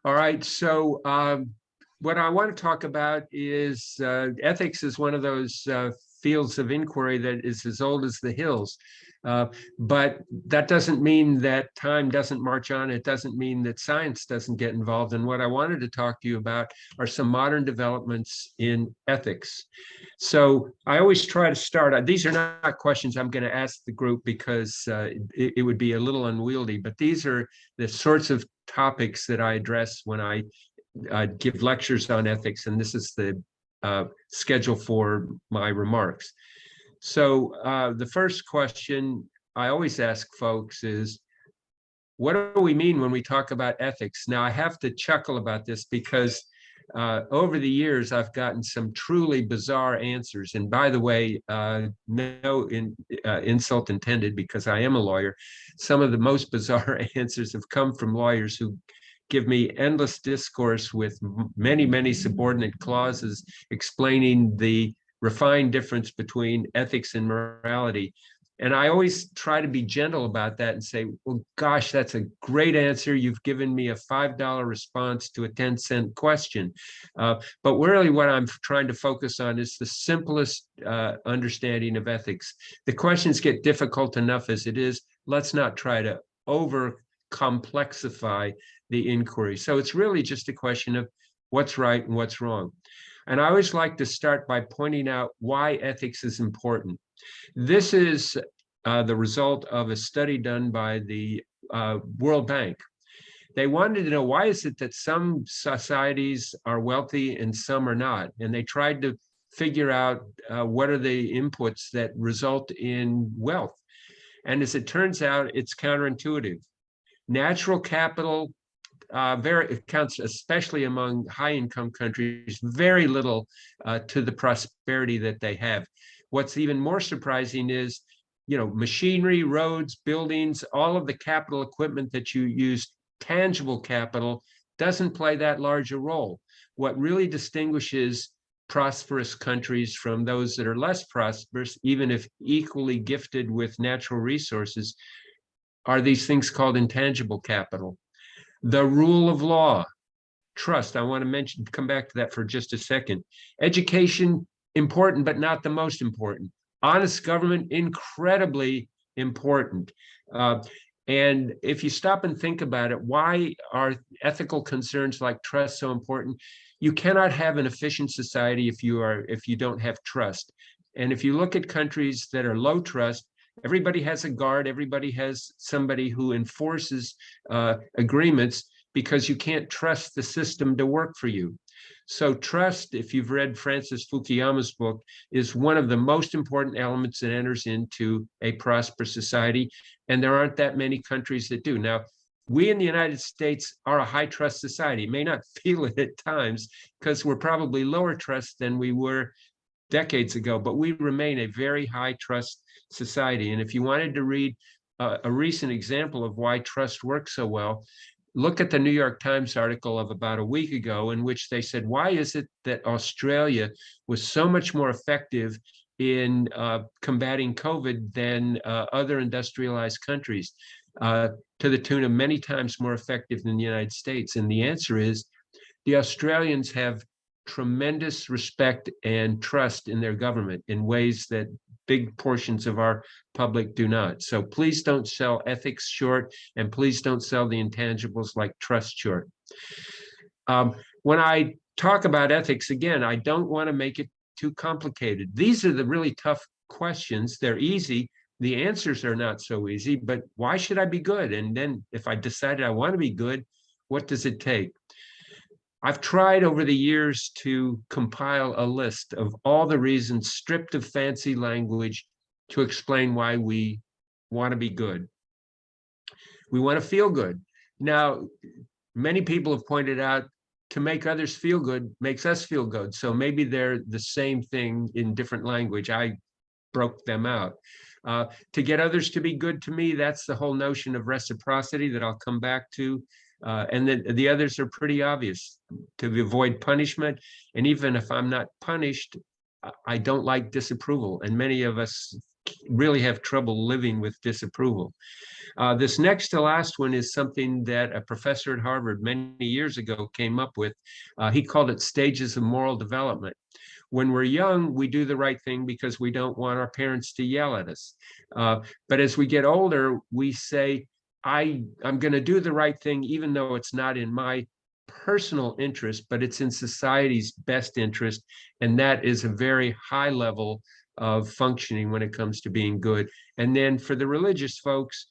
All right, so what I want to talk about is ethics is one of those fields of inquiry that is as old as the hills. Uh, but that doesn't mean that time doesn't march on. It doesn't mean that science doesn't get involved. And what I wanted to talk to you about are some modern developments in ethics. So I always try to start, these are not questions I'm going to ask the group because it would be a little unwieldy, but these are the sorts of topics that I address when I give lectures on ethics, and this is the schedule for my remarks. So the first question I always ask folks is, what do we mean when we talk about ethics? Now, I have to chuckle about this because over the years, I've gotten some truly bizarre answers. And by the way, no insult intended, because I am a lawyer. Some of the most bizarre answers have come from lawyers who give me endless discourse with many, many subordinate clauses explaining the refined difference between ethics and morality. And I always try to be gentle about that and say, well, gosh, that's a great answer. You've given me a $5 response to a 10-cent question. But really what I'm trying to focus on is the simplest understanding of ethics. The questions get difficult enough as it is. Let's not try to over complexify the inquiry. So it's really just a question of what's right and what's wrong. And I always like to start by pointing out why ethics is important. This is the result of a study done by the World Bank. They wanted to know, why is it that some societies are wealthy and some are not? And they tried to figure out what are the inputs that result in wealth. And as it turns out, it's counterintuitive. Natural capital it counts, especially among high-income countries, very little to the prosperity that they have. What's even more surprising is, machinery, roads, buildings, all of the capital equipment that you use, tangible capital, doesn't play that large a role. What really distinguishes prosperous countries from those that are less prosperous, even if equally gifted with natural resources, are these things called intangible capital. The rule of law, trust. I want to come back to that for just a second. Education, important, but not the most important. Honest government, incredibly important. And if you stop and think about it, why are ethical concerns like trust so important? You cannot have an efficient society if you don't have trust. And if you look at countries that are low trust, everybody has a guard, everybody has somebody who enforces agreements, because you can't trust the system to work for you. So trust, if you've read Francis Fukuyama's book, is one of the most important elements that enters into a prosperous society. And there aren't that many countries that do. Now, we in the United States are a high trust society. May not feel it at times because we're probably lower trust than we were decades ago, but we remain a very high trust society. And if you wanted to read a recent example of why trust works so well, look at the New York Times article of about a week ago, in which they said, why is it that Australia was so much more effective in combating COVID than other industrialized countries, to the tune of many times more effective than the United States? And the answer is, the Australians have tremendous respect and trust in their government in ways that big portions of our public do not. So please don't sell ethics short, and please don't sell the intangibles like trust short. When I talk about ethics, again, I don't want to make it too complicated. These are the really tough questions. They're easy. The answers are not so easy, but why should I be good? And then if I decided I want to be good, what does it take? I've tried over the years to compile a list of all the reasons, stripped of fancy language, to explain why we want to be good. We want to feel good. Now, many people have pointed out, to make others feel good makes us feel good. So maybe they're the same thing in different language. I broke them out. To get others to be good to me, that's the whole notion of reciprocity that I'll come back to. And then the others are pretty obvious: to avoid punishment. And even if I'm not punished, I don't like disapproval. And many of us really have trouble living with disapproval. This next to last one is something that a professor at Harvard many years ago came up with. He called it stages of moral development. When we're young, we do the right thing because we don't want our parents to yell at us. But as we get older, we say, I'm going to do the right thing, even though it's not in my personal interest, but it's in society's best interest. And that is a very high level of functioning when it comes to being good. And then for the religious folks,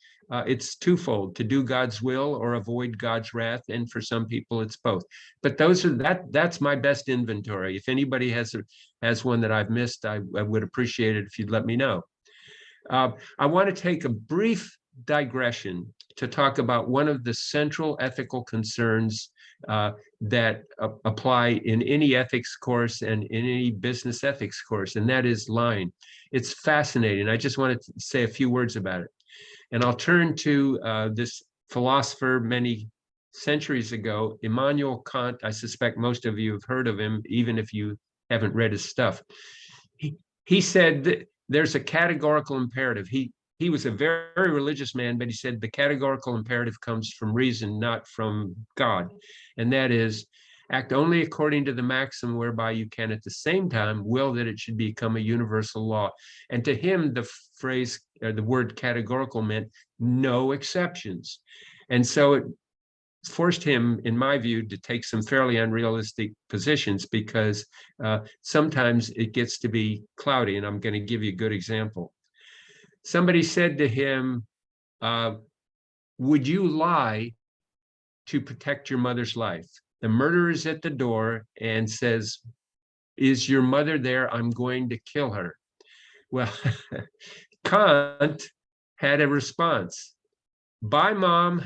it's twofold: to do God's will or avoid God's wrath. And for some people, it's both. But that's my best inventory. If anybody has one that I've missed, I would appreciate it if you'd let me know. I want to take a brief digression to talk about one of the central ethical concerns that apply in any ethics course and in any business ethics course, and that is lying. It's fascinating. I just wanted to say a few words about it. And I'll turn to this philosopher many centuries ago, Immanuel Kant. I suspect most of you have heard of him, even if you haven't read his stuff. He said that there's a categorical imperative. He was a very, very religious man, but he said the categorical imperative comes from reason, not from God. And that is, act only according to the maxim whereby you can at the same time will that it should become a universal law. And to him, the phrase or the word categorical meant no exceptions. And so it forced him, in my view, to take some fairly unrealistic positions, because sometimes it gets to be cloudy. And I'm going to give you a good example. Somebody said to him, would you lie to protect your mother's life? The murderer is at the door and says, is your mother there? I'm going to kill her. Well, Kant had a response. Bye, Mom,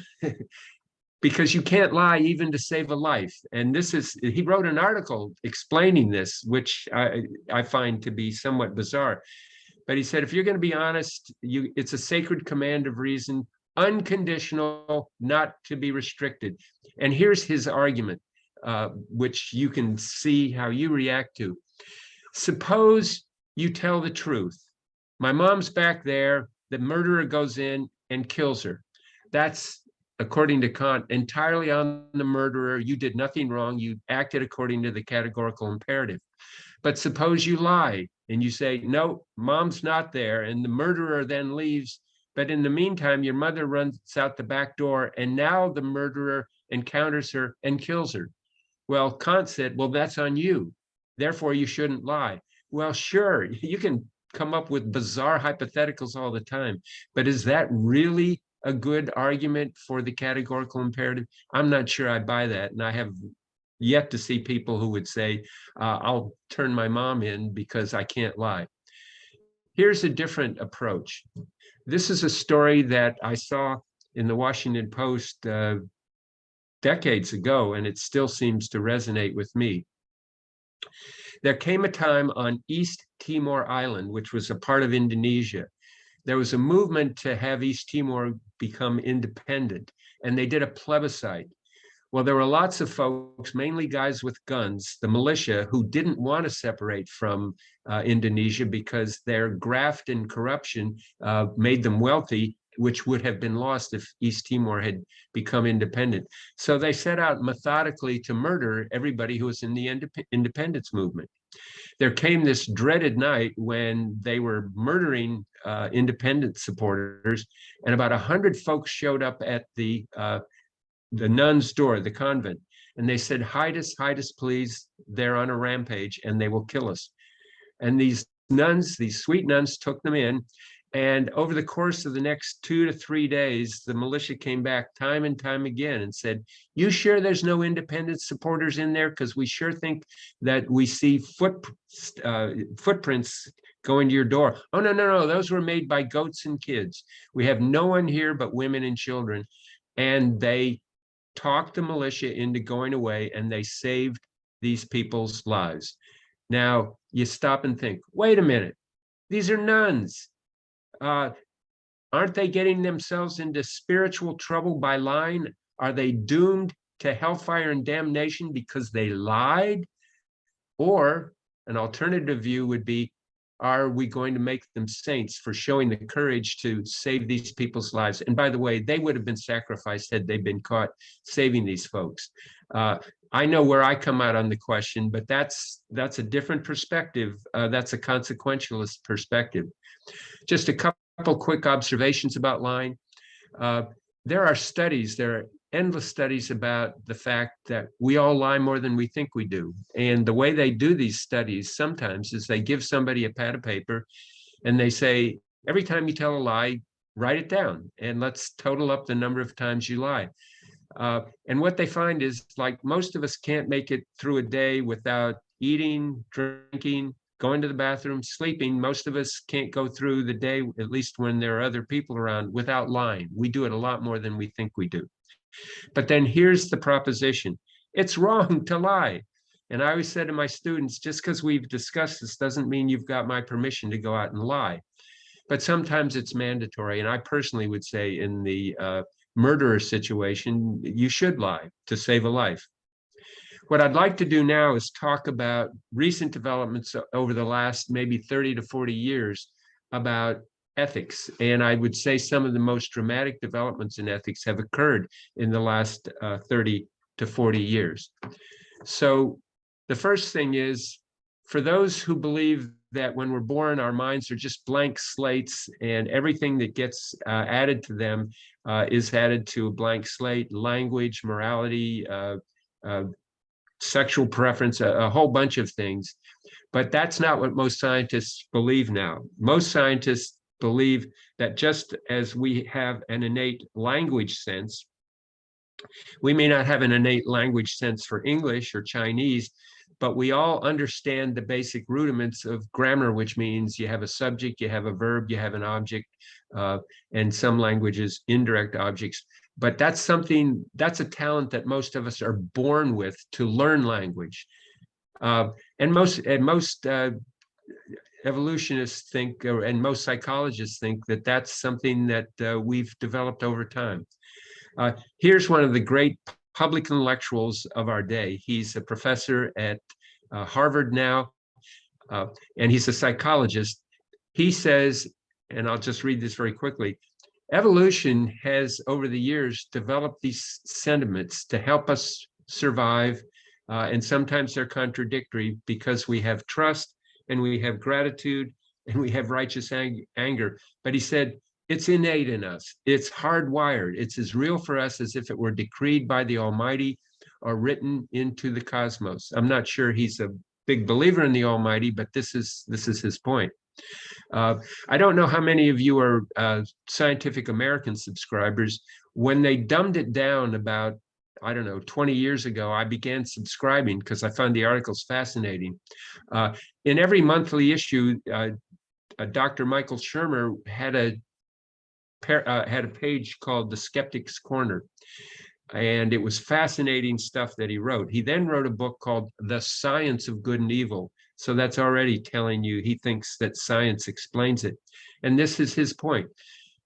because you can't lie even to save a life. And he wrote an article explaining this, which I find to be somewhat bizarre. But he said, if you're going to be honest, it's a sacred command of reason, unconditional, not to be restricted. And here's his argument, which you can see how you react to. Suppose you tell the truth. My mom's back there. The murderer goes in and kills her. That's, according to Kant, entirely on the murderer. You did nothing wrong. You acted according to the categorical imperative. But suppose you lie and you say, no, mom's not there, and the murderer then leaves. But in the meantime, your mother runs out the back door, and now the murderer encounters her and kills her. Well, Kant said, well, that's on you. Therefore, you shouldn't lie. Well, sure, you can come up with bizarre hypotheticals all the time, but is that really a good argument for the categorical imperative? I'm not sure I buy that, and I have yet to see people who would say, I'll turn my mom in because I can't lie. Here's a different approach. This is a story that I saw in the Washington Post decades ago, and it still seems to resonate with me. There came a time on East Timor Island, which was a part of Indonesia. There was a movement to have East Timor become independent, and they did a plebiscite. Well, there were lots of folks, mainly guys with guns, the militia, who didn't want to separate from Indonesia because their graft and corruption made them wealthy, which would have been lost if East Timor had become independent. So they set out methodically to murder everybody who was in the independence movement. There came this dreaded night when they were murdering independence supporters, and about 100 folks showed up at the nun's door, the convent, and they said, hide us, please. They're on a rampage and they will kill us. And these nuns, these sweet nuns, took them in. And over the course of the next 2 to 3 days, the militia came back time and time again and said, you sure there's no independence supporters in there? Because we sure think that we see footprints going to your door. Oh, no, those were made by goats and kids. We have no one here but women and children. And they talked the militia into going away, and they saved these people's lives. Now, you stop and think, wait a minute, these are nuns. Aren't they getting themselves into spiritual trouble by lying? Are they doomed to hellfire and damnation because they lied? Or an alternative view would be, are we going to make them saints for showing the courage to save these people's lives? And by the way, they would have been sacrificed had they been caught saving these folks. I know where I come out on the question, but that's a different perspective. That's a consequentialist perspective. Just a couple quick observations about lying. There are studies, there are endless studies about the fact that we all lie more than we think we do. And the way they do these studies sometimes is they give somebody a pad of paper and they say, every time you tell a lie, write it down and let's total up the number of times you lie. And what they find is, like, most of us can't make it through a day without eating, drinking, going to the bathroom, sleeping. Most of us can't go through the day, at least when there are other people around, without lying. We do it a lot more than we think we do. But then here's the proposition. It's wrong to lie. And I always said to my students, just because we've discussed this doesn't mean you've got my permission to go out and lie. But sometimes it's mandatory. And I personally would say in the murderer situation, you should lie to save a life. What I'd like to do now is talk about recent developments over the last maybe 30 to 40 years about ethics. And I would say some of the most dramatic developments in ethics have occurred in the last 30 to 40 years. So the first thing is, for those who believe that when we're born, our minds are just blank slates and everything that gets added to them is added to a blank slate: language, morality, sexual preference, a whole bunch of things. But that's not what most scientists believe now. Most scientists believe that just as we have an innate language sense, we may not have an innate language sense for English or Chinese, but we all understand the basic rudiments of grammar, which means you have a subject, you have a verb, you have an object, and some languages, indirect objects. But that's a talent that most of us are born with, to learn language. And most evolutionists think, and most psychologists think, that that's something that we've developed over time. Here's one of the great public intellectuals of our day. He's a professor at Harvard now, and he's a psychologist. He says, and I'll just read this very quickly, evolution has over the years developed these sentiments to help us survive, and sometimes they're contradictory, because we have trust and we have gratitude and we have righteous anger. But he said, it's innate in us. It's hardwired. It's as real for us as if it were decreed by the Almighty or written into the cosmos. I'm not sure he's a big believer in the Almighty, but this is his point. I don't know how many of you are Scientific American subscribers. When they dumbed it down about, 20 years ago, I began subscribing because I found the articles fascinating. In every monthly issue, Dr. Michael Shermer had a page called The Skeptic's Corner, and it was fascinating stuff that he wrote. He then wrote a book called The Science of Good and Evil. So that's already telling you he thinks that science explains it. And this is his point.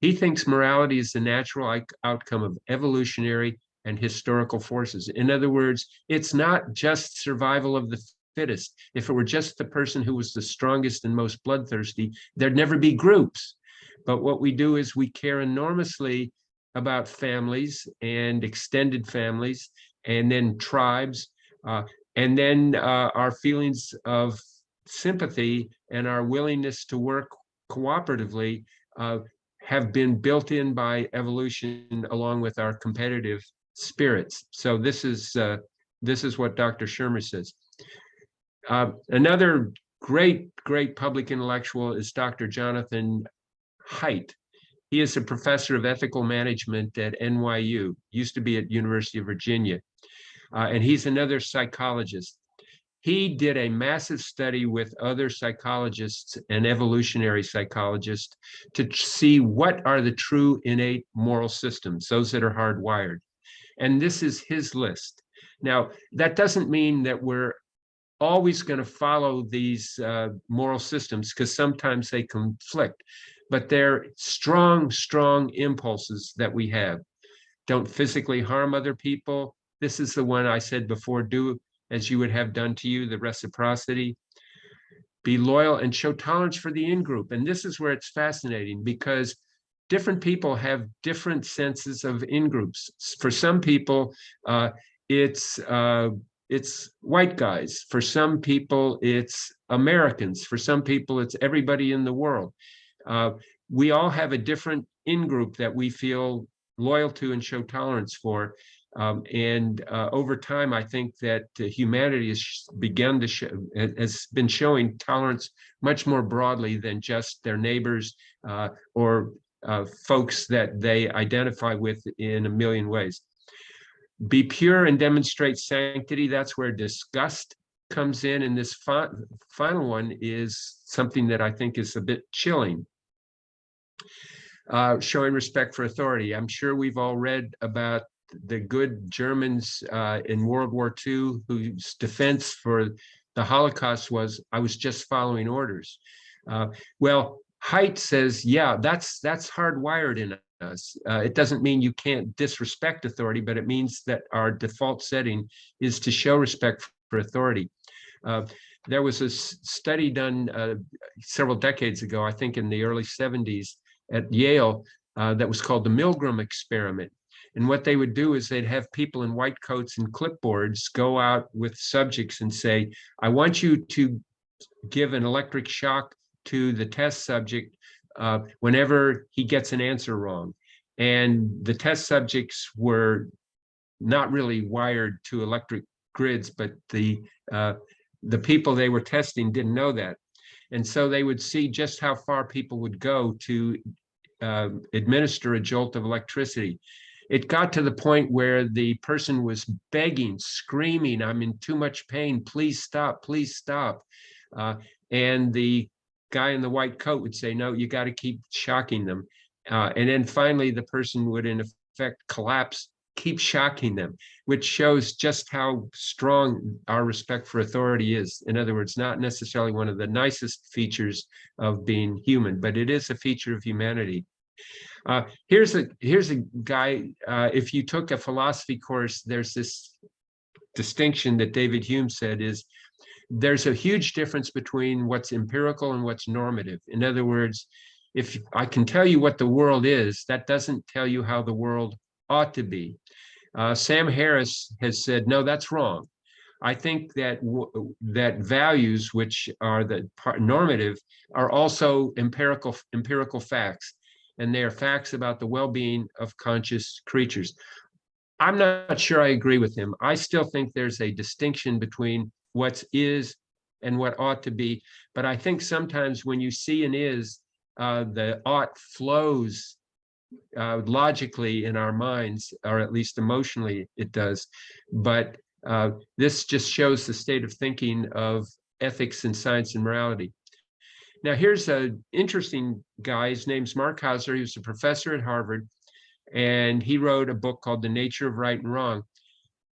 He thinks morality is the natural outcome of evolutionary and historical forces. In other words, it's not just survival of the fittest. If it were just the person who was the strongest and most bloodthirsty, there'd never be groups. But what we do is we care enormously about families and extended families, and then tribes, and then our feelings of sympathy and our willingness to work cooperatively have been built in by evolution, along with our competitive spirits. So this is what Dr. Shermer says. Another great public intellectual is Dr. Jonathan Haidt. He is a professor of ethical management at NYU, used to be at University of Virginia, and he's another psychologist. He did a massive study with other psychologists and evolutionary psychologists to see what are the true innate moral systems, those that are hardwired. And this is his list. Now, that doesn't mean that we're always going to follow these moral systems, because sometimes they conflict, but they're strong impulses that we have. Don't physically harm other people. This is the one I said before: do as you would have done to you, the reciprocity. be loyal and show tolerance for the in-group. And this is where it's fascinating, because different people have different senses of in-groups. For some people, it's white guys. For some people, it's Americans. For some people, it's everybody in the world. We all have a different in-group that we feel loyal to and show tolerance for. And over time, I think that humanity has begun to show, has been showing tolerance much more broadly than just their neighbors or folks that they identify with in a million ways. Be pure and demonstrate sanctity. That's where disgust comes in. And this final one is something that I think is a bit chilling. Showing respect for authority. I'm sure we've all read about the good Germans in World War II whose defense for the Holocaust was, I was just following orders. Well, Haidt says, yeah, that's hardwired in us. It doesn't mean you can't disrespect authority, but it means that our default setting is to show respect for authority. There was a study done several decades ago, I think in the early 70s at Yale, that was called the Milgram experiment. And what they would do is they'd have people in white coats and clipboards go out with subjects and say, I want you to give an electric shock to the test subject whenever he gets an answer wrong. And the test subjects were not really wired to electric grids, but the people they were testing didn't know that. And so they would see just how far people would go to administer a jolt of electricity. It got to the point where the person was begging, screaming, I'm in too much pain, please stop, please stop. And the guy in the white coat would say, no, you got to keep shocking them. And then finally, the person would in effect collapse, keep shocking them, which shows just how strong our respect for authority is. In other words, not necessarily one of the nicest features of being human, but it is a feature of humanity. Here's a guy, if you took a philosophy course, there's this distinction that David Hume said is, there's a huge difference between what's empirical and what's normative. In other words, if I can tell you what the world is, that doesn't tell you how the world ought to be. Sam Harris has said, no, that's wrong. I think that that values, which are the normative, are also empirical facts, and they are facts about the well-being of conscious creatures. I'm not sure I agree with him. I still think there's a distinction between what is and what ought to be. But I think sometimes when you see an is, the ought flows logically in our minds, or at least emotionally it does. But this just shows the state of thinking of ethics and science and morality. Now, here's an interesting guy. His name's Mark Hauser. He was a professor at Harvard, and he wrote a book called The Nature of Right and Wrong.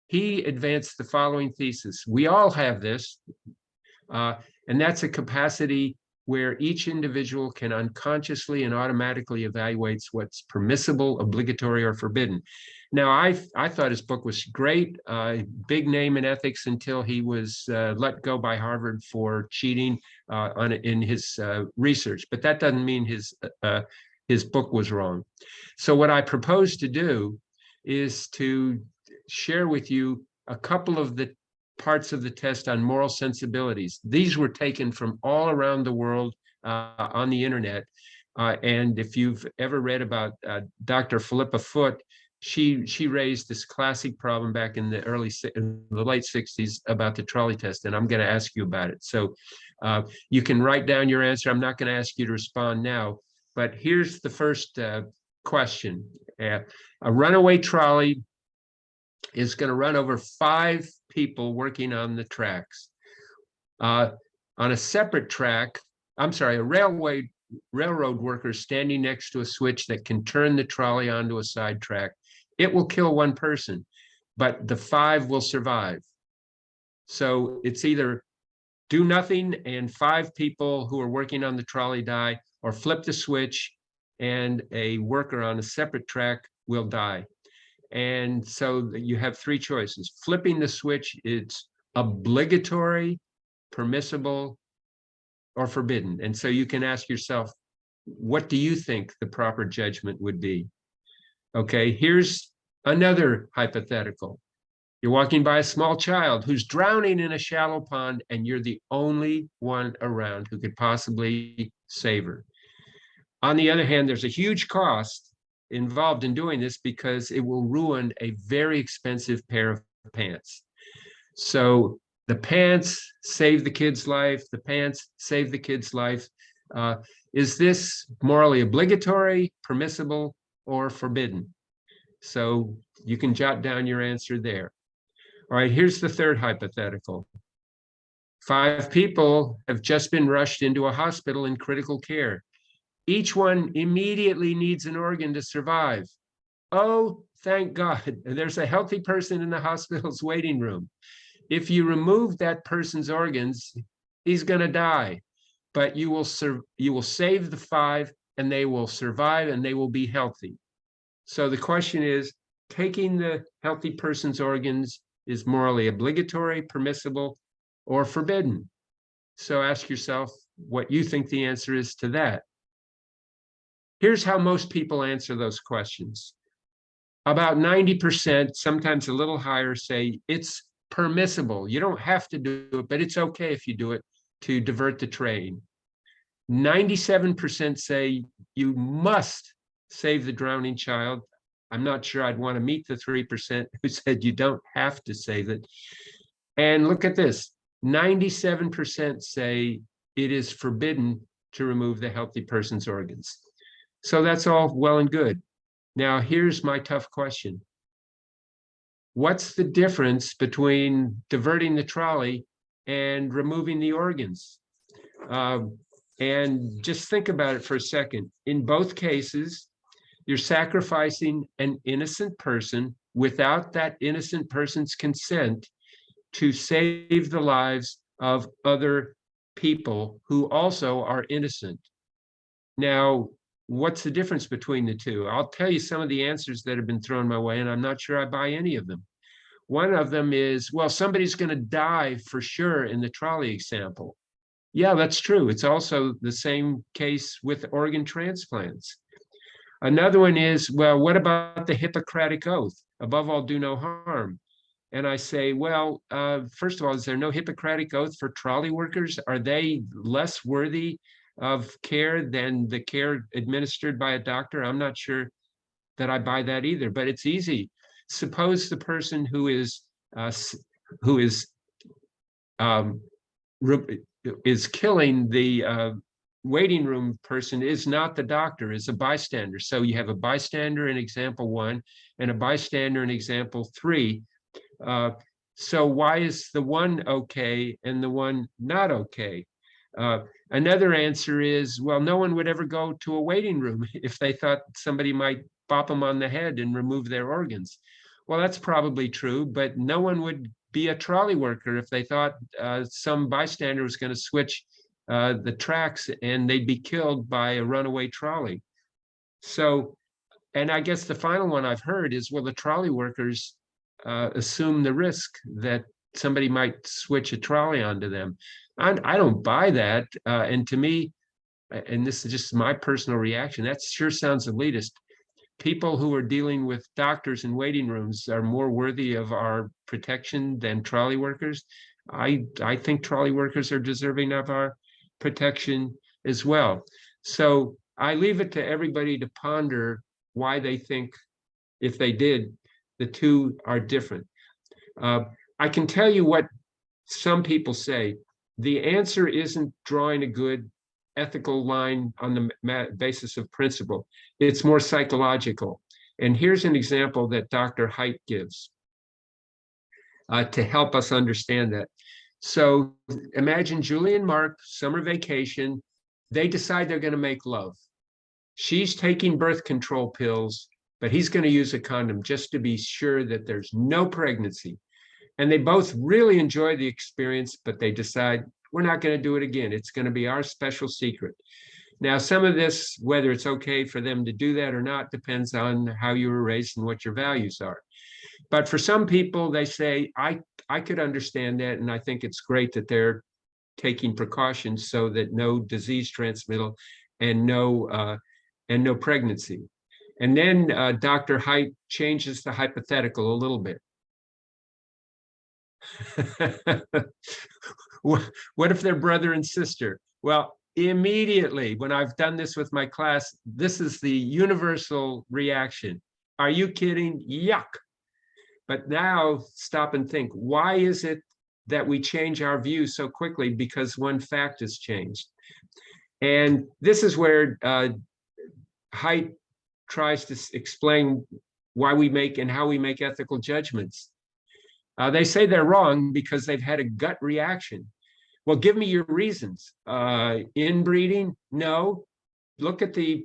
He advanced the following thesis. We all have this, and that's a capacity where each individual can unconsciously and automatically evaluate what's permissible, obligatory, or forbidden. Now, I thought his book was great, big name in ethics until he was let go by Harvard for cheating in his research. But that doesn't mean his book was wrong. So what I propose to do is to share with you a couple of the parts of the test on moral sensibilities. These were taken from all around the world on the internet. And if you've ever read about Dr. Philippa Foot, she raised this classic problem back in the late 60s about the trolley test, and I'm going to ask you about it. So you can write down your answer. I'm not going to ask you to respond now, but here's the first question. A runaway trolley is going to run over 5 people working on the tracks. On a separate track, a railroad worker standing next to a switch that can turn the trolley onto a side track. It will kill 1 person, but the 5 will survive. So it's either do nothing and 5 people who are working on the trolley die, or flip the switch and a worker on a separate track will die. And so you have 3 choices. Flipping the switch, it's obligatory, permissible, or forbidden? And so you can ask yourself, what do you think the proper judgment would be? Okay, here's another hypothetical. You're walking by a small child who's drowning in a shallow pond, and you're the only one around who could possibly save her. On the other hand, there's a huge cost involved in doing this because it will ruin a very expensive pair of pants. So the pants save the kid's life, the pants save the kid's life. Is this morally obligatory, permissible, or forbidden? So you can jot down your answer there. All right, here's the third hypothetical. 5 people have just been rushed into a hospital in critical care. Each one immediately needs an organ to survive. Oh, thank God, there's a healthy person in the hospital's waiting room. If you remove that person's organs, he's going to die, but you will save the 5 and they will survive and they will be healthy. So the question is, taking the healthy person's organs is morally obligatory, permissible, or forbidden? So ask yourself what you think the answer is to that. Here's how most people answer those questions. About 90%, sometimes a little higher, say it's permissible. You don't have to do it, but it's okay if you do it to divert the trade. 97% say you must save the drowning child. I'm not sure I'd want to meet the 3% who said you don't have to save it. And look at this, 97% say it is forbidden to remove the healthy person's organs. So that's all well and good. Now, here's my tough question. What's the difference between diverting the trolley and removing the organs? And just think about it for a second. In both cases, you're sacrificing an innocent person without that innocent person's consent to save the lives of other people who also are innocent. Now, what's the difference between the two? I'll tell you some of the answers that have been thrown my way, and I'm not sure I buy any of them. One of them is, well, somebody's going to die for sure in the trolley example. Yeah, that's true. It's also the same case with organ transplants. Another one is, well, what about the Hippocratic Oath? Above all, do no harm. And I say, well, first of all, is there no Hippocratic Oath for trolley workers? Are they less worthy of care than the care administered by a doctor? I'm not sure that I buy that either, but it's easy. Suppose the person who is killing the waiting room person is not the doctor, is a bystander. So you have a bystander in example 1 and a bystander in example 3. So why is the one okay and the one not okay? Another answer is, well, no one would ever go to a waiting room if they thought somebody might bop them on the head and remove their organs. Well, that's probably true, but no one would be a trolley worker if they thought some bystander was going to switch the tracks and they'd be killed by a runaway trolley. So, and I guess the final one I've heard is, well, the trolley workers assume the risk that somebody might switch a trolley onto them. I don't buy that. And to me, and this is just my personal reaction, that sure sounds elitist. People who are dealing with doctors in waiting rooms are more worthy of our protection than trolley workers. I think trolley workers are deserving of our protection as well. So I leave it to everybody to ponder why they think, if they did, the two are different. I can tell you what some people say. The answer isn't drawing a good ethical line on the basis of principle. It's more psychological. And here's an example that Dr. Haidt gives to help us understand that. So imagine Julie and Mark, summer vacation. They decide they're going to make love. She's taking birth control pills, but he's going to use a condom just to be sure that there's no pregnancy. And they both really enjoy the experience, but they decide, we're not going to do it again. It's going to be our special secret. Now, some of this, whether it's okay for them to do that or not, depends on how you were raised and what your values are. But for some people, they say, I could understand that, and I think it's great that they're taking precautions so that no disease transmittal and no pregnancy. And then Dr. Haidt changes the hypothetical a little bit. What if they're brother and sister? Well, immediately when I've done this with my class, this is the universal reaction. Are you kidding? Yuck. But now stop and think, why is it that we change our view so quickly? Because one fact has changed. And this is where Haidt tries to explain why we make and how we make ethical judgments. They say they're wrong because they've had a gut reaction. Well, give me your reasons. Inbreeding? No. Look at the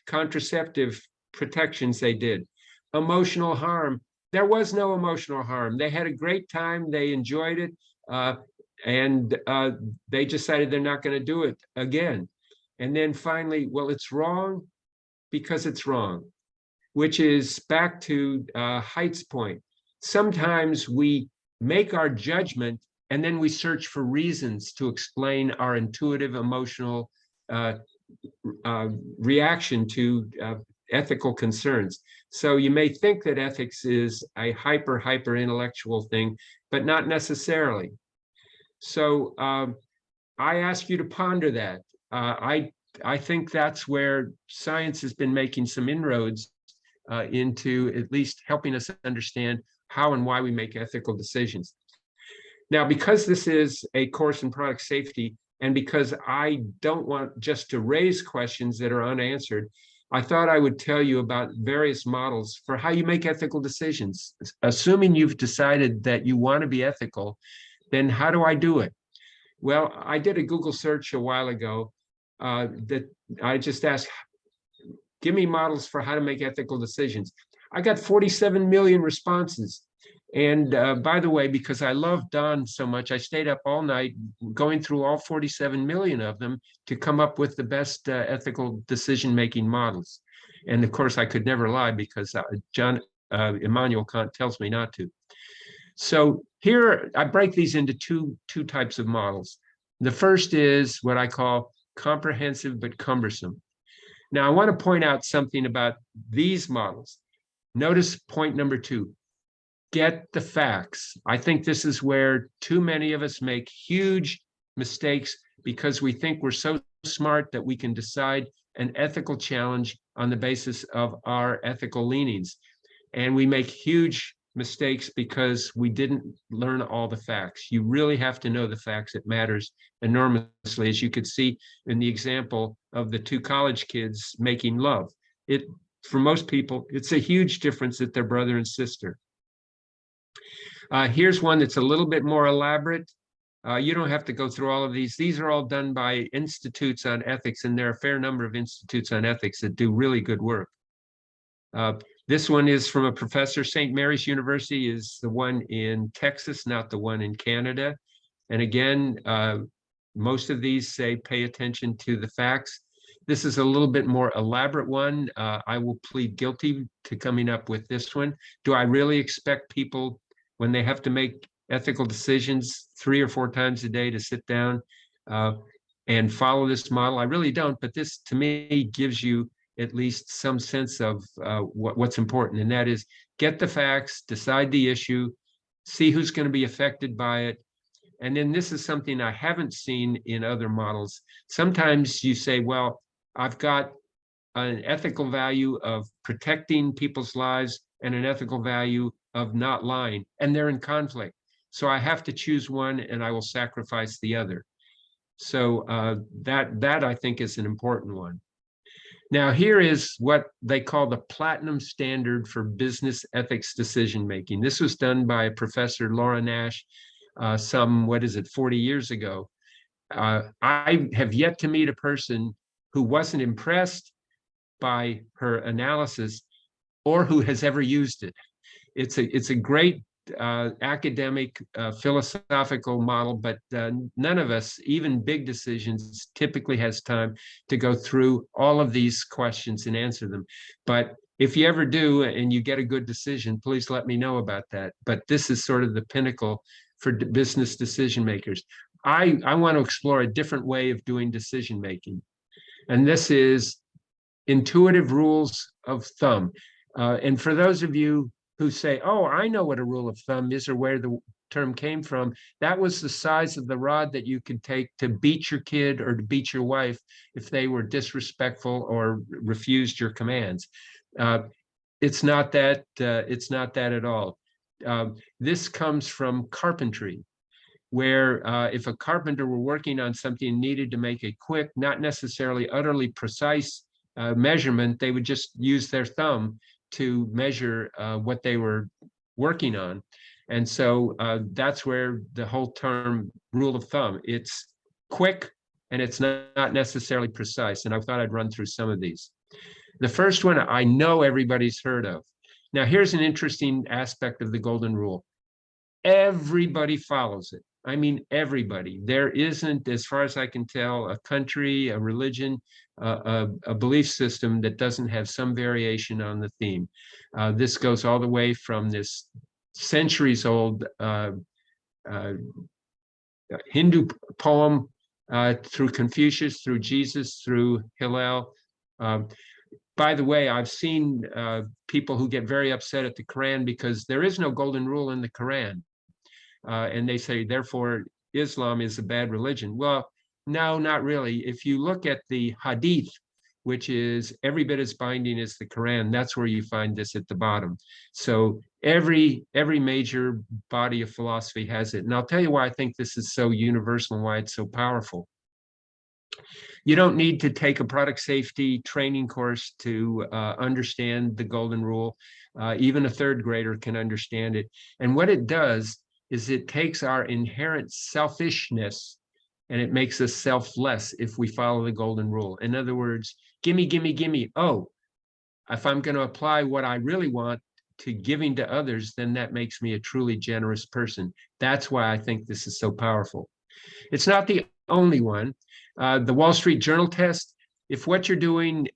contraceptive protections they did. Emotional harm? There was no emotional harm. They had a great time. They enjoyed it. And they decided they're not going to do it again. And then finally, well, it's wrong because it's wrong, which is back to Haidt's point. Sometimes we make our judgment and then we search for reasons to explain our intuitive emotional reaction to ethical concerns. So you may think that ethics is a hyper intellectual thing, but not necessarily. So I ask you to ponder that. I think that's where science has been making some inroads into at least helping us understand how and why we make ethical decisions. Now, because this is a course in product safety, and because I don't want just to raise questions that are unanswered, I thought I would tell you about various models for how you make ethical decisions. Assuming you've decided that you want to be ethical, then how do I do it? Well, I did a Google search a while ago that I just asked, give me models for how to make ethical decisions. I got 47 million responses. And by the way, because I love Don so much, I stayed up all night going through all 47 million of them to come up with the best ethical decision-making models. And of course, I could never lie because Immanuel Kant tells me not to. So here, I break these into two types of models. The first is what I call comprehensive but cumbersome. Now, I want to point out something about these models. Notice point number 2. Get the facts. I think this is where too many of us make huge mistakes because we think we're so smart that we can decide an ethical challenge on the basis of our ethical leanings. And we make huge mistakes because we didn't learn all the facts. You really have to know the facts. It matters enormously, as you could see in the example of the 2 college kids making love. For most people, it's a huge difference that they're brother and sister. Here's one that's a little bit more elaborate. You don't have to go through all of these. These are all done by institutes on ethics, and there are a fair number of institutes on ethics that do really good work. This one is from a professor. St. Mary's University is the one in Texas, not the one in Canada. And again, most of these say pay attention to the facts. This is a little bit more elaborate one. I will plead guilty to coming up with this one. Do I really expect people, when they have to make ethical decisions 3 or 4 times a day, to sit down and follow this model? I really don't, but this to me gives you at least some sense of what's important, and that is get the facts, decide the issue, see who's going to be affected by it. And then this is something I haven't seen in other models. Sometimes you say, well, I've got an ethical value of protecting people's lives and an ethical value of not lying, and they're in conflict. So I have to choose one and I will sacrifice the other. So that I think is an important one. Now, here is what they call the platinum standard for business ethics decision-making. This was done by Professor Laura Nash some, 40 years ago. I have yet to meet a person who wasn't impressed by her analysis or who has ever used it. It's a great academic, philosophical model, but none of us, even big decisions, typically has time to go through all of these questions and answer them. But if you ever do and you get a good decision, please let me know about that. But this is sort of the pinnacle for business decision makers. I want to explore a different way of doing decision making. And this is intuitive rules of thumb. And for those of you who say, oh, I know what a rule of thumb is or where the term came from, that was the size of the rod that you could take to beat your kid or to beat your wife if they were disrespectful or refused your commands. It's not that. It's not that at all. This comes from carpentry, where if a carpenter were working on something and needed to make a quick, not necessarily utterly precise measurement, they would just use their thumb to measure what they were working on. And so that's where the whole term rule of thumb, it's quick and it's not necessarily precise. And I thought I'd run through some of these. The first one I know everybody's heard of. Now, here's an interesting aspect of the golden rule. Everybody follows it. I mean, everybody. There isn't, as far as I can tell, a country, a religion, a belief system that doesn't have some variation on the theme. This goes all the way from this centuries-old Hindu poem through Confucius, through Jesus, through Hillel. By the way, I've seen people who get very upset at the Quran because there is no golden rule in the Quran. And they say, therefore, Islam is a bad religion. Well, no, not really. If you look at the Hadith, which is every bit as binding as the Quran, that's where you find this at the bottom. So every major body of philosophy has it. And I'll tell you why I think this is so universal and why it's so powerful. You don't need to take a product safety training course to understand the golden rule. Even a third grader can understand it. And what it does is it takes our inherent selfishness and it makes us selfless if we follow the golden rule. In other words, gimme, gimme, gimme. Oh, if I'm going to apply what I really want to giving to others, then that makes me a truly generous person. That's why I think this is so powerful. It's not the only one. The Wall Street Journal test, if what you're doing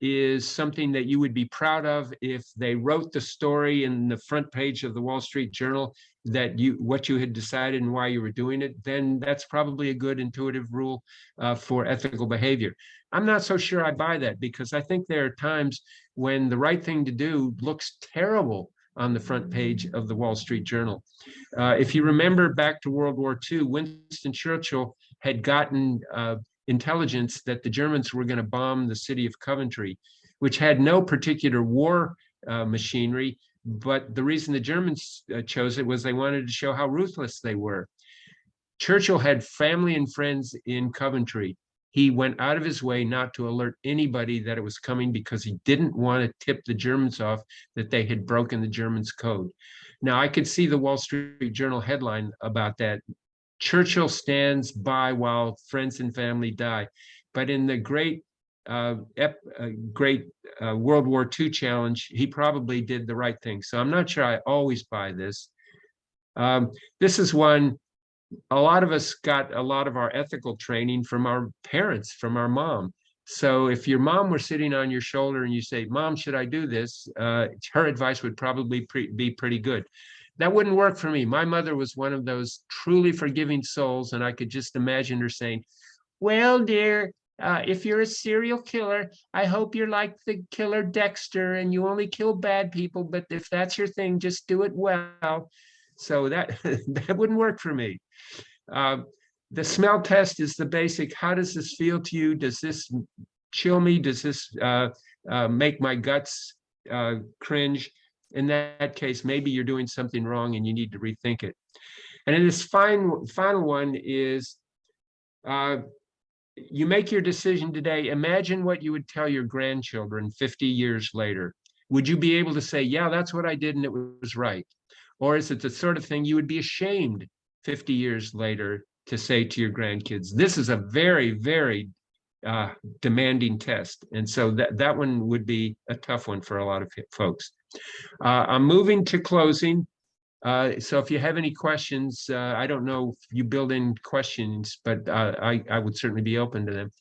is something that you would be proud of, if they wrote the story in the front page of the Wall Street Journal that what you had decided and why you were doing it, then that's probably a good intuitive rule for ethical behavior. I'm not so sure I buy that, because I think there are times when the right thing to do looks terrible on the front page of the Wall Street Journal. If you remember back to World War II, Winston Churchill had gotten intelligence that the Germans were going to bomb the city of Coventry, which had no particular war machinery. But the reason the Germans chose it was they wanted to show how ruthless they were. Churchill had family and friends in Coventry. He went out of his way not to alert anybody that it was coming because he didn't want to tip the Germans off that they had broken the Germans' code. Now, I could see the Wall Street Journal headline about that. Churchill stands by while friends and family die. But in the great World War II challenge, he probably did the right thing. So I'm not sure I always buy this. This is one, a lot of us got a lot of our ethical training from our parents, from our mom. So if your mom were sitting on your shoulder and you say, Mom, should I do this? Her advice would probably be pretty good. That wouldn't work for me. My mother was one of those truly forgiving souls, and I could just imagine her saying, well, dear, if you're a serial killer, I hope you're like the killer Dexter and you only kill bad people, but if that's your thing, just do it well. So that wouldn't work for me. The smell test is the basic. How does this feel to you? Does this chill me? Does this make my guts cringe? In that case, maybe you're doing something wrong and you need to rethink it. And then this final one is, you make your decision today. Imagine what you would tell your grandchildren 50 years later. Would you be able to say, yeah, that's what I did and it was right? Or is it the sort of thing you would be ashamed 50 years later to say to your grandkids? This is a very, very demanding test. And so that one would be a tough one for a lot of folks. I'm moving to closing. So if you have any questions, I don't know if you build in questions, but I would certainly be open to them.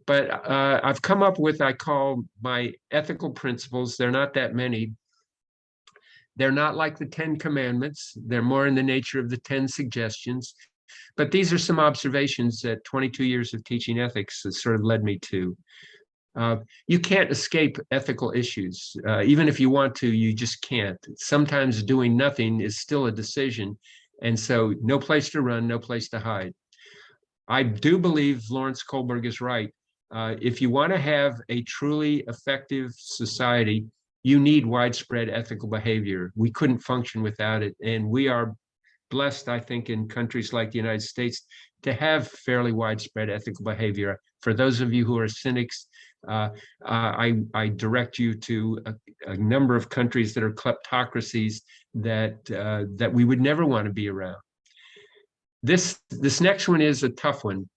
But I've come up with, I call my ethical principles. They're not that many. They're not like the 10 Commandments. They're more in the nature of the 10 suggestions. But these are some observations that 22 years of teaching ethics has sort of led me to. You can't escape ethical issues. Even if you want to, you just can't. Sometimes doing nothing is still a decision. And so no place to run, no place to hide. I do believe Lawrence Kohlberg is right. If you want to have a truly effective society, you need widespread ethical behavior. We couldn't function without it. And we are blessed, I think, in countries like the United States to have fairly widespread ethical behavior. For those of you who are cynics, I direct you to a number of countries that are kleptocracies that we would never want to be around. This next one is a tough one.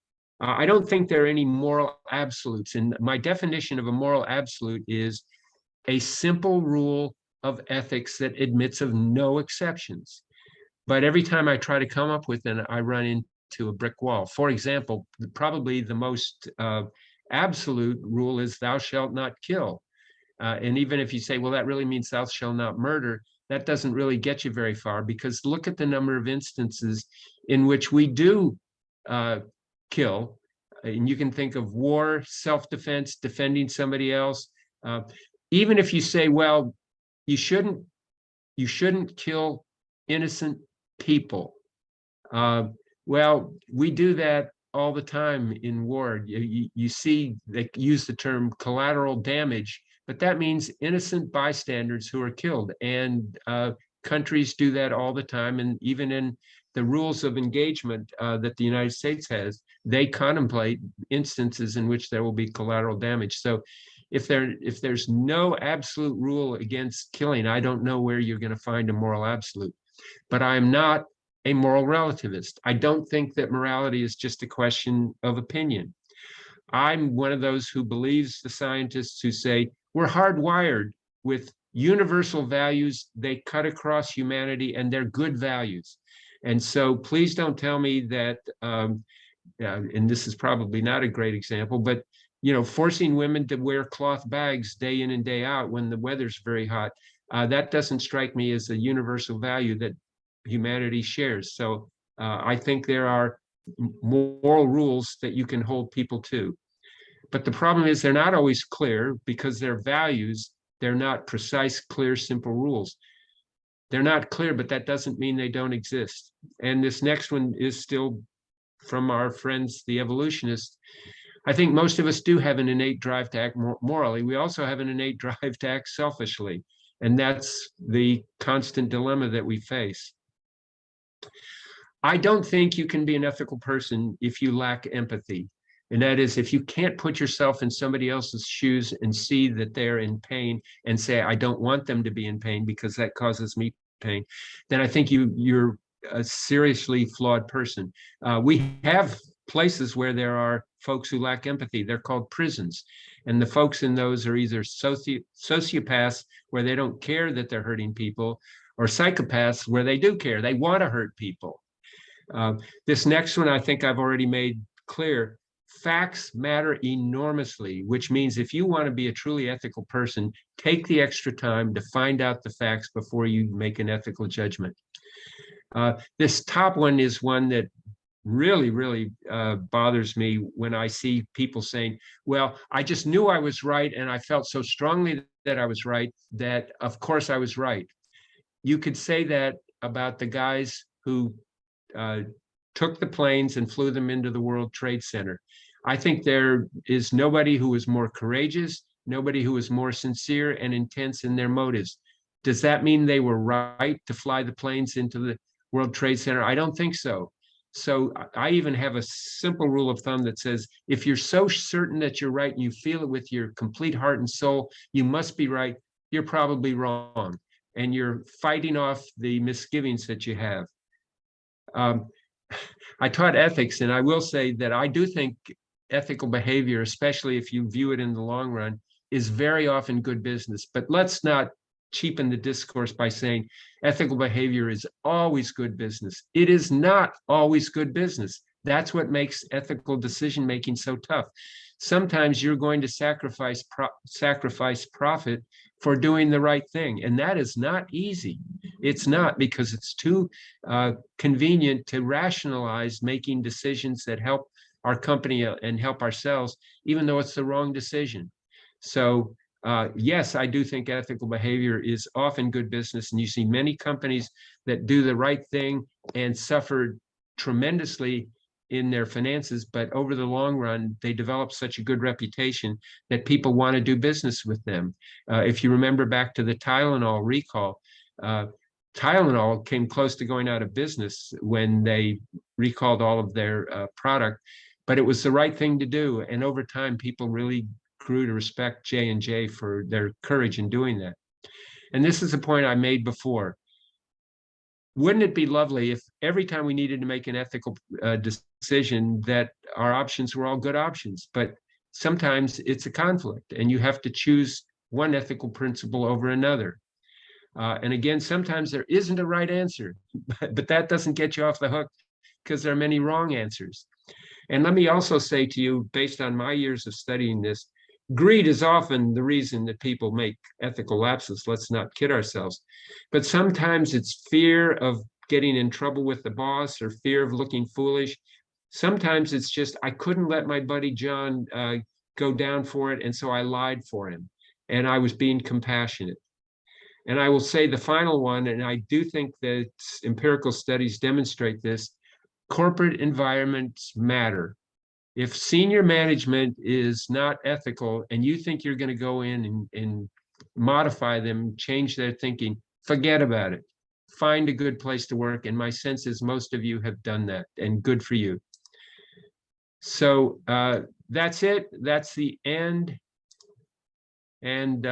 I don't think there are any moral absolutes. And my definition of a moral absolute is a simple rule of ethics that admits of no exceptions. But every time I try to come up with it, I run into a brick wall. For example, probably the most absolute rule is thou shalt not kill. And even if you say, well, that really means thou shalt not murder, that doesn't really get you very far, because look at the number of instances in which we do kill. And you can think of war, self-defense, defending somebody else. Even if you say, well, you shouldn't kill innocent people. Well, we do that all the time in war. You see they use the term collateral damage, but that means innocent bystanders who are killed. And countries do that all the time. And even in the rules of engagement that the United States has, they contemplate instances in which there will be collateral damage. So if there's no absolute rule against killing, I don't know where you're going to find a moral absolute. But I'm not a moral relativist. I don't think that morality is just a question of opinion. I'm one of those who believes the scientists who say we're hardwired with universal values. They cut across humanity and they're good values. And so please don't tell me that, and this is probably not a great example, but forcing women to wear cloth bags day in and day out when the weather's very hot, that doesn't strike me as a universal value that humanity shares. So I think there are moral rules that you can hold people to. But the problem is they're not always clear because they're values. They're not precise, clear, simple rules. They're not clear, but that doesn't mean they don't exist. And this next one is still from our friends, the evolutionists. I think most of us do have an innate drive to act morally. We also have an innate drive to act selfishly. And that's the constant dilemma that we face. I don't think you can be an ethical person if you lack empathy. And that is, if you can't put yourself in somebody else's shoes and see that they're in pain and say, I don't want them to be in pain because that causes me pain, then I think you're a seriously flawed person. We have places where there are folks who lack empathy. They're called prisons. And the folks in those are either sociopaths, where they don't care that they're hurting people, or psychopaths, where they do care. They want to hurt people. This next one, I think I've already made clear. Facts matter enormously, which means if you want to be a truly ethical person, take the extra time to find out the facts before you make an ethical judgment. This top one is one that really bothers me when I see people saying, well, I just knew I was right and I felt so strongly that I was right that of course I was right. You could say that about the guys who took the planes and flew them into the World Trade Center. I think there is nobody who is more courageous, nobody who is more sincere and intense in their motives. Does that mean they were right to fly the planes into the World Trade Center? I don't think so. So I even have a simple rule of thumb that says, if you're so certain that you're right and you feel it with your complete heart and soul, you must be right, you're probably wrong. And you're fighting off the misgivings that you have. I taught ethics, and I will say that I do think ethical behavior, especially if you view it in the long run, is very often good business. But let's not cheapen the discourse by saying ethical behavior is always good business. It is not always good business. That's what makes ethical decision-making so tough. Sometimes you're going to sacrifice profit for doing the right thing. And that is not easy. It's not, because it's too convenient to rationalize making decisions that help our company and help ourselves, even though it's the wrong decision. So yes, I do think ethical behavior is often good business. And you see many companies that do the right thing and suffer tremendously in their finances, but over the long run, they develop such a good reputation that people want to do business with them. If you remember back to the Tylenol recall, Tylenol came close to going out of business when they recalled all of their product, but it was the right thing to do. And over time, people really grew to respect J&J for their courage in doing that. And this is a point I made before. Wouldn't it be lovely if every time we needed to make an ethical decision that our options were all good options? But sometimes it's a conflict and you have to choose one ethical principle over another. And again, sometimes there isn't a right answer, but that doesn't get you off the hook because there are many wrong answers. And let me also say to you, based on my years of studying this, greed is often the reason that people make ethical lapses. Let's not kid ourselves. But sometimes it's fear of getting in trouble with the boss or fear of looking foolish. Sometimes it's just, I couldn't let my buddy John go down for it, and so I lied for him. And I was being compassionate. And I will say the final one, and I do think that empirical studies demonstrate this, corporate environments matter. If senior management is not ethical and you think you're going to go in and modify them, change their thinking, forget about it. Find a good place to work. And my sense is most of you have done that, and good for you. So that's it. That's the end. And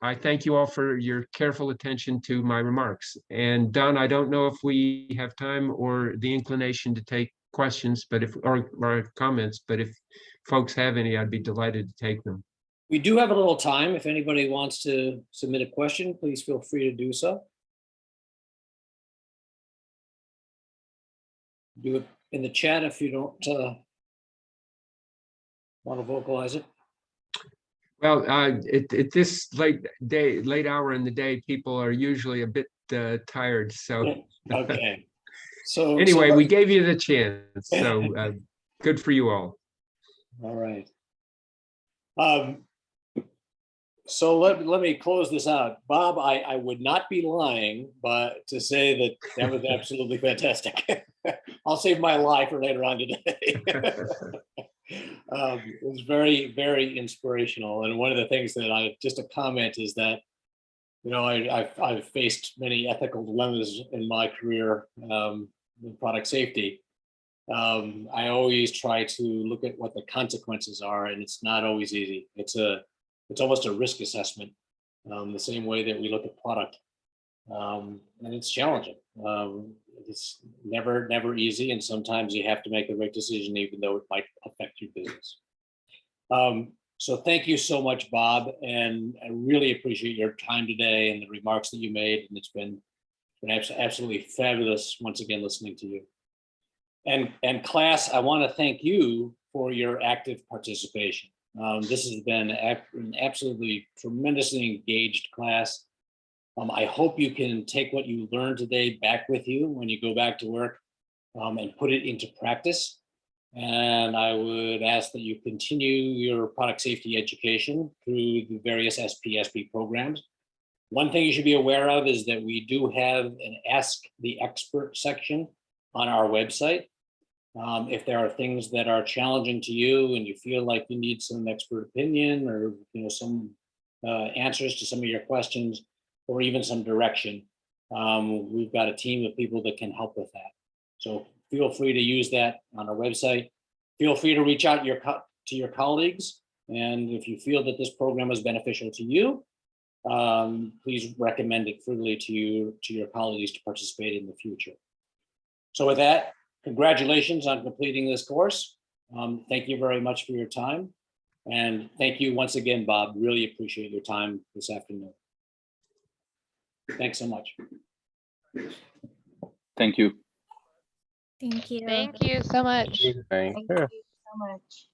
I thank you all for your careful attention to my remarks. And Don, I don't know if we have time or the inclination to take questions, but if or comments, but if folks have any, I'd be delighted to take them. We do have a little time. If anybody wants to submit a question, please feel free to do so. Do it in the chat if you don't want to vocalize it. Well, at this late hour in the day, people are usually a bit tired. So okay. So anyway, we gave you the chance. So good for you all. All right. So let me close this out. Bob, I would not be lying, but to say that was absolutely fantastic. I'll save my lie for later on today. It was very, very inspirational. And one of the things that just a comment is that, you know, I've faced many ethical dilemmas in my career in product safety. I always try to look at what the consequences are, and it's not always easy. It's almost a risk assessment, the same way that we look at product, and it's challenging. It's never easy, and sometimes you have to make the right decision, even though it might affect your business. So thank you so much, Bob, and I really appreciate your time today and the remarks that you made, and it's been absolutely fabulous once again listening to you. And class, I want to thank you for your active participation. This has been an absolutely tremendously engaged class. I hope you can take what you learned today back with you when you go back to work and put it into practice. And I would ask that you continue your product safety education through the various SPSP programs. One thing you should be aware of is that we do have an Ask the Expert section on our website. If there are things that are challenging to you and you feel like you need some expert opinion or some answers to some of your questions or even some direction, we've got a team of people that can help with that. So feel free to use that on our website. Feel free to reach out to your colleagues. And if you feel that this program is beneficial to you, please recommend it freely to your colleagues to participate in the future. So with that, congratulations on completing this course. Thank you very much for your time. And thank you once again, Bob. Really appreciate your time this afternoon. Thanks so much. Thank you. Thank you. Thank you so much. Thank you. Thank you so much.